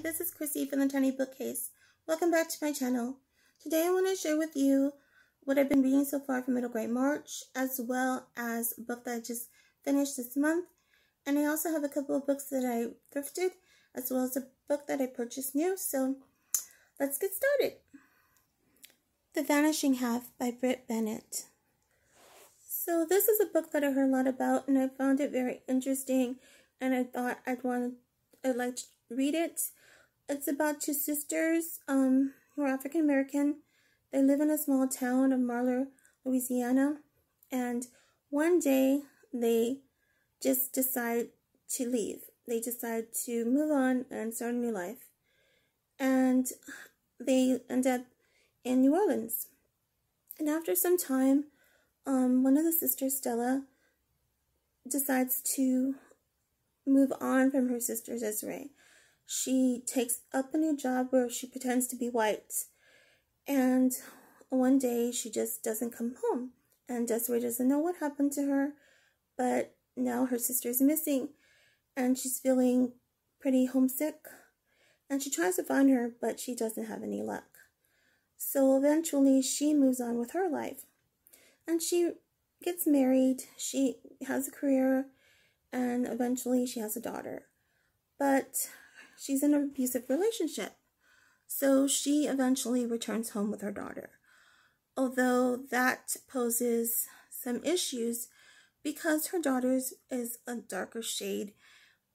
this is Chrissy from the Tiny Bookcase. Welcome back to my channel. Today I want to share with you what I've been reading so far for Middle Grade March, as well as a book that I just finished this month. And I also have a couple of books that I thrifted, as well as a book that I purchased new. So let's get started. The Vanishing Half by Britt Bennett. So this is a book that I heard a lot about, and I found it very interesting, and I thought I'd like to read it. It's about two sisters who are African American. They live in a small town of Marler, Louisiana, and one day they just decide to leave. They decide to move on and start a new life, and they end up in New Orleans. And after some time, one of the sisters, Stella, decides to move on from her sister Desiree. She takes up a new job where she pretends to be white, and one day she just doesn't come home, and Desiree doesn't know what happened to her, but now her sister is missing, and she's feeling pretty homesick, and she tries to find her, but she doesn't have any luck. So eventually she moves on with her life, and she gets married, she has a career, and eventually she has a daughter. But she's in an abusive relationship, so she eventually returns home with her daughter. Although that poses some issues because her daughter is a darker shade,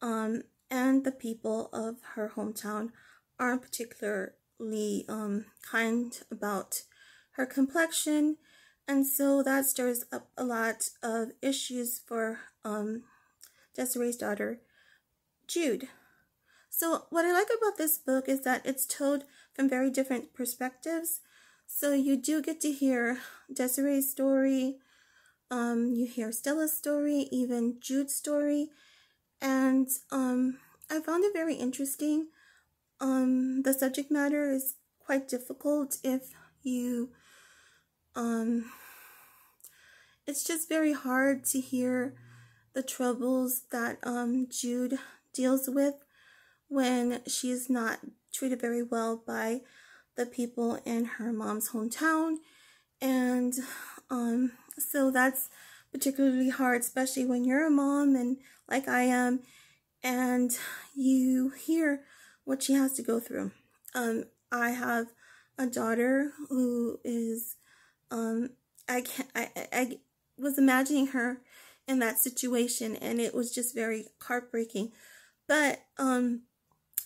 and the people of her hometown aren't particularly kind about her complexion, and so that stirs up a lot of issues for Desiree's daughter, Jude. So what I like about this book is that it's told from very different perspectives. So you do get to hear Desiree's story, you hear Stella's story, even Jude's story, and I found it very interesting. The subject matter is quite difficult if you, it's just very hard to hear the troubles that Jude deals with when she is not treated very well by the people in her mom's hometown. And so that's particularly hard, especially when you're a mom and like I am, and you hear what she has to go through. I have a daughter who is I was imagining her in that situation, and it was just very heartbreaking. But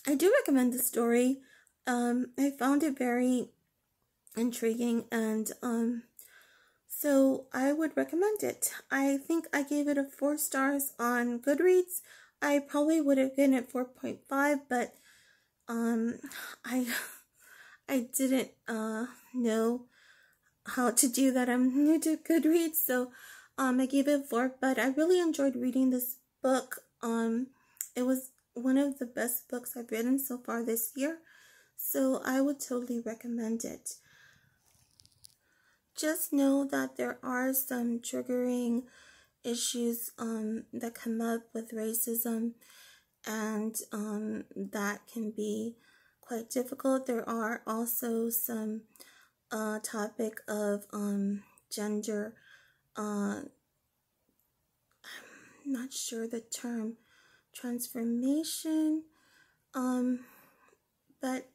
I do recommend the story. I found it very intriguing, and so I would recommend it. I think I gave it a 4 stars on Goodreads. I probably would have given it 4.5, but I didn't know how to do that. I'm new to Goodreads, so I gave it a 4, but I really enjoyed reading this book. It was one of the best books I've written so far this year, so I would totally recommend it. Just know that there are some triggering issues that come up with racism, and that can be quite difficult. There are also some topic of gender, I'm not sure the term, transformation, but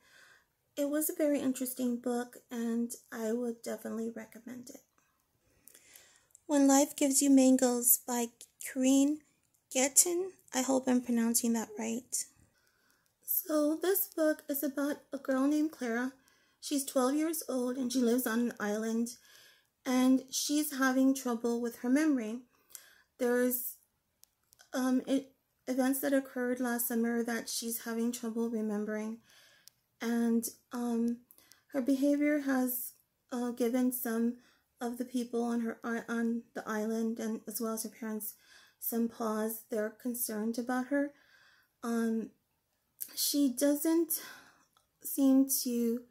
it was a very interesting book, and I would definitely recommend it. When Life Gives You Mangoes by Corinne Gettin. I hope I'm pronouncing that right. So this book is about a girl named Clara. She's 12 years old, and she lives on an island, and she's having trouble with her memory. There's events that occurred last summer that she's having trouble remembering, and her behavior has given some of the people on the island, and as well as her parents, some pause. They're concerned about her. She doesn't seem to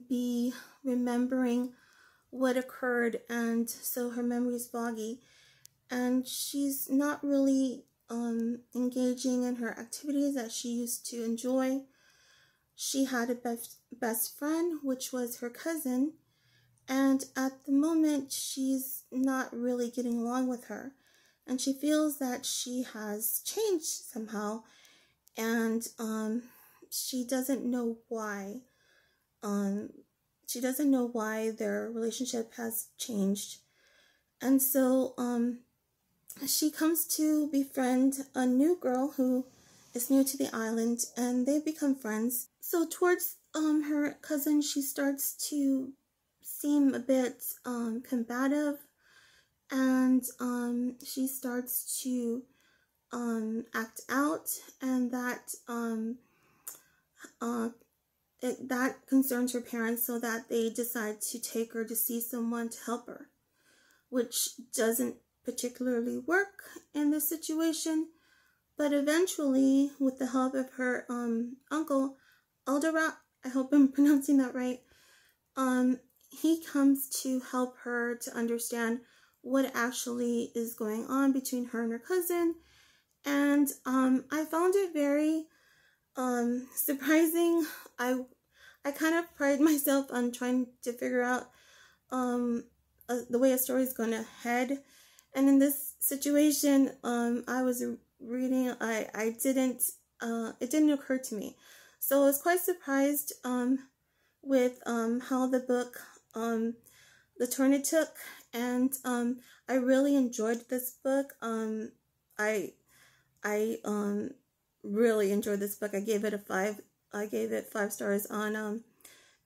be remembering what occurred, and so her memory is foggy, and she's not really engaging in her activities that she used to enjoy. She had a best friend, which was her cousin, and at the moment she's not really getting along with her, and she feels that she has changed somehow, and she doesn't know why. She doesn't know why their relationship has changed. And so she comes to befriend a new girl who is new to the island, and they become friends. So towards her cousin, she starts to seem a bit combative, and she starts to act out, and that that concerns her parents, so that they decide to take her to see someone to help her, which doesn't particularly work in this situation. But eventually, with the help of her uncle, Alderat, I hope I'm pronouncing that right, he comes to help her to understand what actually is going on between her and her cousin. And I found it very surprising. I kind of pride myself on trying to figure out the way a story is going to head. And in this situation, I was reading, it didn't occur to me. So I was quite surprised with how the book, the turn it took, and I really enjoyed this book. I really enjoyed this book. I gave it 5 stars on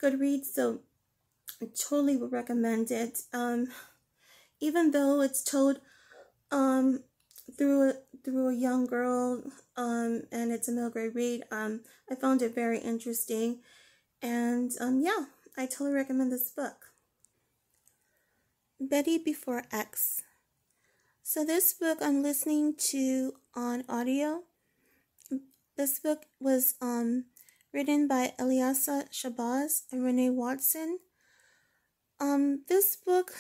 Goodreads, so I totally would recommend it. Even though it's told through a young girl, and it's a middle grade read, I found it very interesting, and yeah, I totally recommend this book. Betty Before X. So this book I'm listening to on audio. This book was written by Eliasa Shabazz and Renee Watson. This book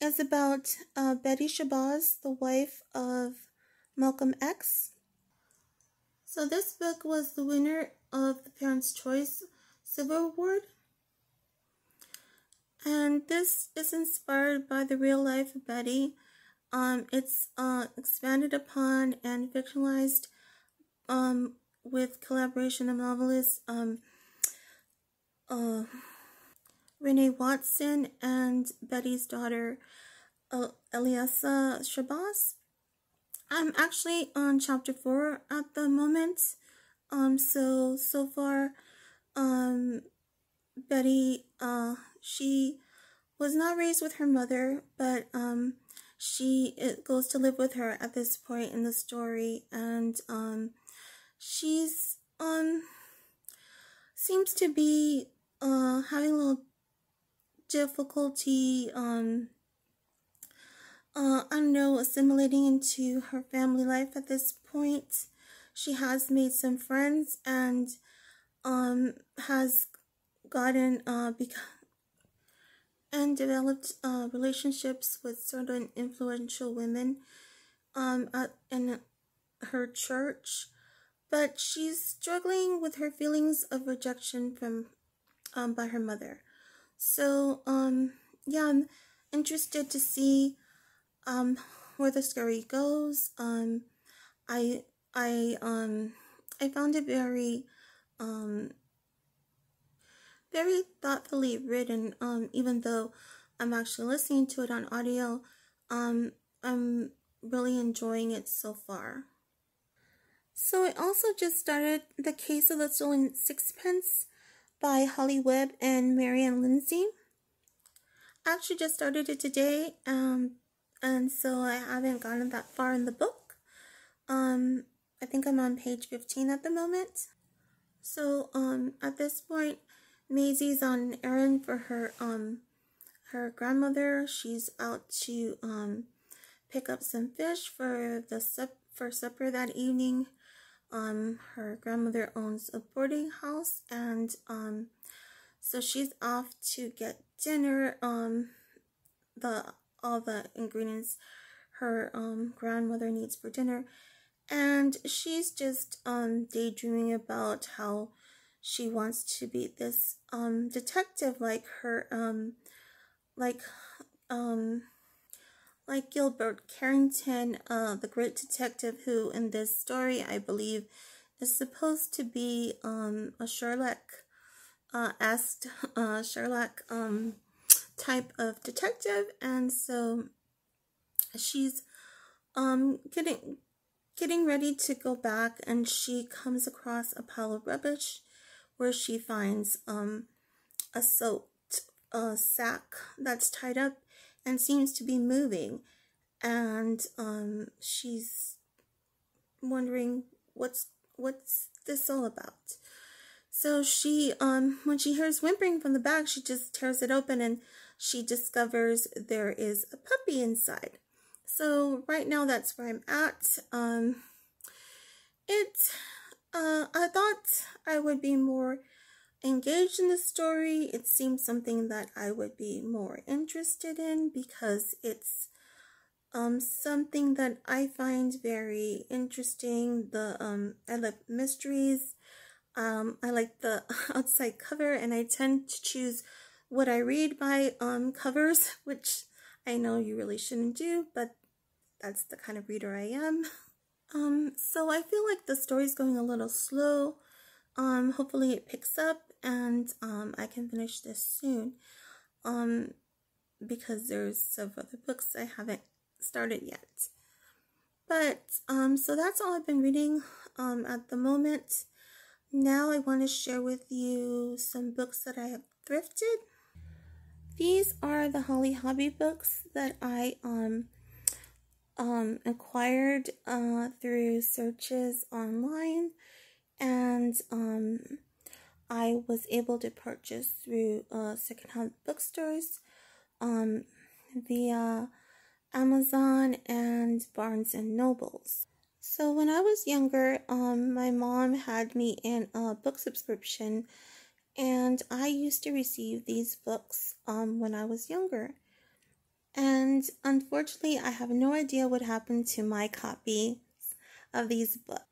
is about Betty Shabazz, the wife of Malcolm X. So this book was the winner of the Parents' Choice Silver Award. And this is inspired by the real life of Betty. It's expanded upon and fictionalized with collaboration of novelists Renee Watson and Betty's daughter Eliasa Shabazz. I'm actually on chapter 4 at the moment. So far, Betty, she was not raised with her mother, but she goes to live with her at this point in the story, and she's seems to be having a little difficulty I don't know, assimilating into her family life at this point. She has made some friends and has gotten and developed relationships with certain influential women in her church, but she's struggling with her feelings of rejection from by her mother. So yeah, I'm interested to see where the story goes. I found it very very thoughtfully written, even though I'm actually listening to it on audio. I'm really enjoying it so far. So I also just started The Case of the Stolen Sixpence by Holly Webb and Marianne Lindsay. I actually just started it today, and so I haven't gotten that far in the book. I think I'm on page 15 at the moment. So at this point, Maisie's on an errand for her grandmother. She's out to pick up some fish for supper that evening. Her grandmother owns a boarding house, and so she's off to get dinner. All the ingredients her grandmother needs for dinner, and she's just daydreaming about how she wants to be this detective like her like um like Gilbert Carrington, the great detective who in this story I believe is supposed to be a Sherlock Sherlock type of detective. And so she's getting ready to go back, and she comes across a pile of rubbish where she finds a soaked sack that's tied up and seems to be moving, and she's wondering what's this all about. So she when she hears whimpering from the bag, she just tears it open, and she discovers there is a puppy inside. So right now that's where I'm at. I thought I would be more engaged in the story. It seems something that I would be more interested in because it's something that I find very interesting. I like mysteries. I like the outside cover, and I tend to choose what I read by covers, which I know you really shouldn't do, but that's the kind of reader I am. So I feel like the story's going a little slow. Hopefully it picks up, and I can finish this soon. Because there's several other books I haven't started yet. But so that's all I've been reading at the moment. Now I want to share with you some books that I have thrifted. These are the Hobbie books that I acquired through searches online, and I was able to purchase through secondhand bookstores via Amazon and Barnes and Nobles. So when I was younger, my mom had me in a book subscription, and I used to receive these books when I was younger. And unfortunately, I have no idea what happened to my copy of these books.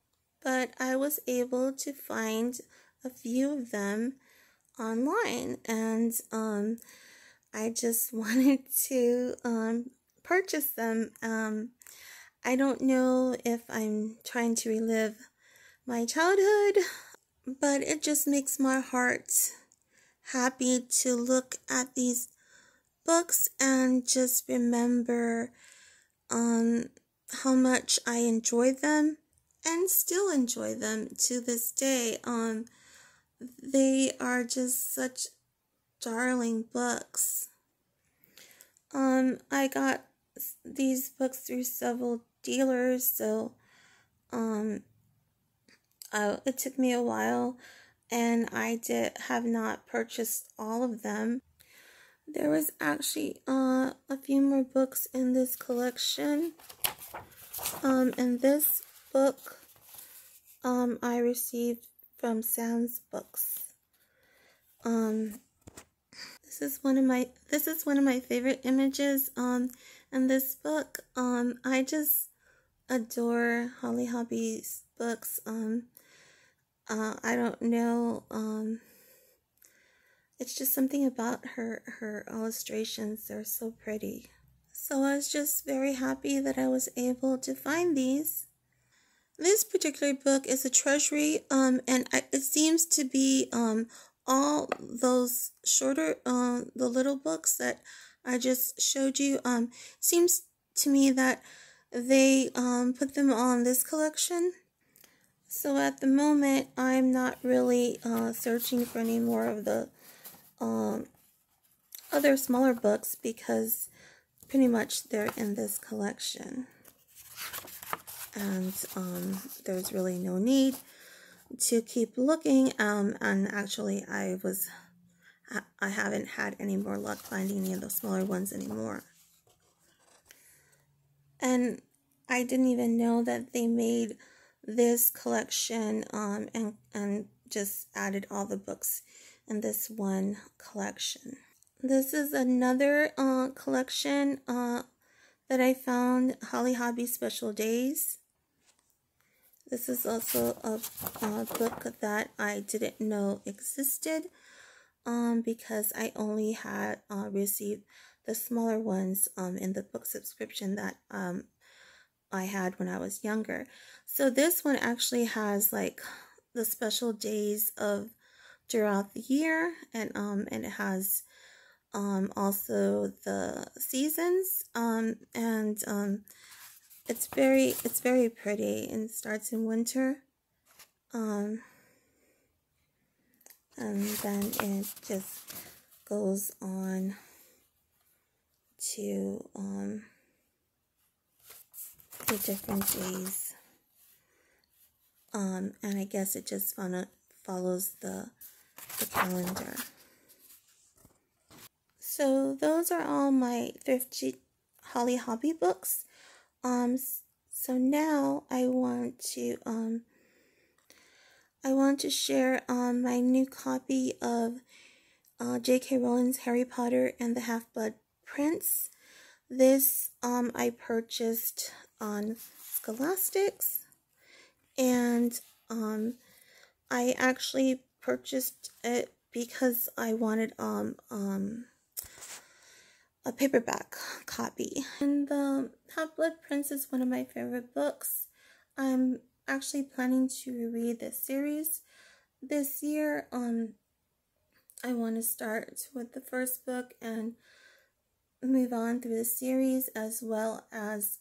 But I was able to find a few of them online, and I just wanted to purchase them. I don't know if I'm trying to relive my childhood, but it just makes my heart happy to look at these books and just remember how much I enjoyed them and still enjoy them to this day. They are just such darling books. I got these books through several dealers, so it took me a while, and I have not purchased all of them. There was actually a few more books in this collection. And this book I received from Sam's Books. This is one of my favorite images in this book. I just adore Holly Hobbie's books. I don't know, it's just something about her illustrations. They're so pretty. So I was just very happy that I was able to find these. This particular book is a treasury, and it seems to be all those shorter, the little books that I just showed you. Seems to me that they put them on this collection. So at the moment, I'm not really searching for any more of the other smaller books, because pretty much they're in this collection, and there's really no need to keep looking. And actually I haven't had any more luck finding any of the smaller ones anymore, and I didn't even know that they made this collection and just added all the books in this one collection. This is another collection that I found, Hobbie Special Days. This is also a book that I didn't know existed because I only had received the smaller ones in the book subscription that I had when I was younger. So this one actually has like the special days of throughout the year, and it has also the seasons, and it's very pretty, and it starts in winter, and then it just goes on to the different days, and I guess it just follows the calendar. So those are all my Thrifted Hobbie books. So now I want to share my new copy of J.K. Rowling's Harry Potter and the Half-Blood Prince. This I purchased on Scholastics, and I actually purchased it because I wanted a paperback copy. And the Half-Blood Prince is one of my favorite books. I'm actually planning to reread this series this year. I want to start with the first book and move on through the series, as well as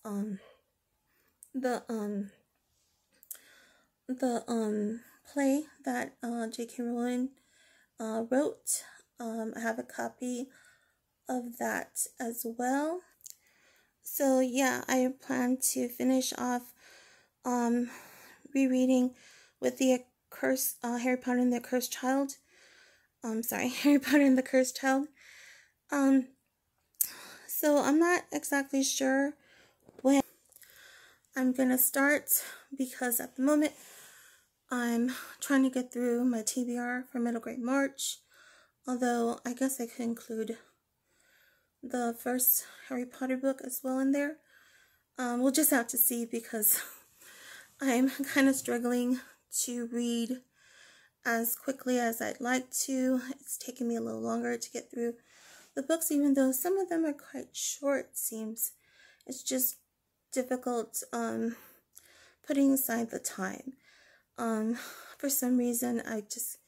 the play that J.K. Rowling wrote. I have a copy of that as well. So yeah, I plan to finish off rereading with the Harry Potter and the Cursed Child. Harry Potter and the Cursed Child. So I'm not exactly sure when I'm gonna start, because at the moment I'm trying to get through my TBR for middle grade March, although I guess I could include the first Harry Potter book as well in there. We'll just have to see, because I'm kind of struggling to read as quickly as I'd like to. It's taking me a little longer to get through the books, even though some of them are quite short, it seems. It's just difficult putting aside the time. For some reason, I just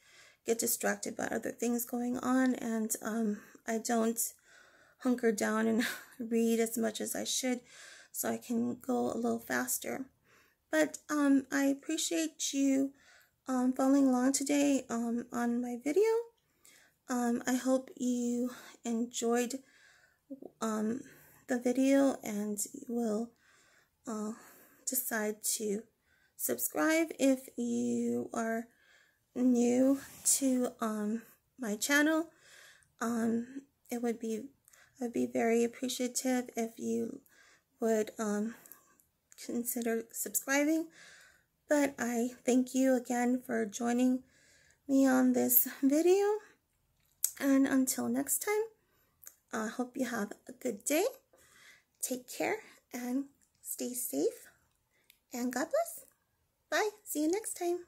get distracted by other things going on, and I don't hunker down and read as much as I should, so I can go a little faster. But I appreciate you following along today on my video. I hope you enjoyed the video, and will decide to subscribe if you are new to my channel. I'd be very appreciative if you would consider subscribing. But I thank you again for joining me on this video, and until next time, I hope you have a good day. Take care and stay safe, and God bless. Bye. See you next time.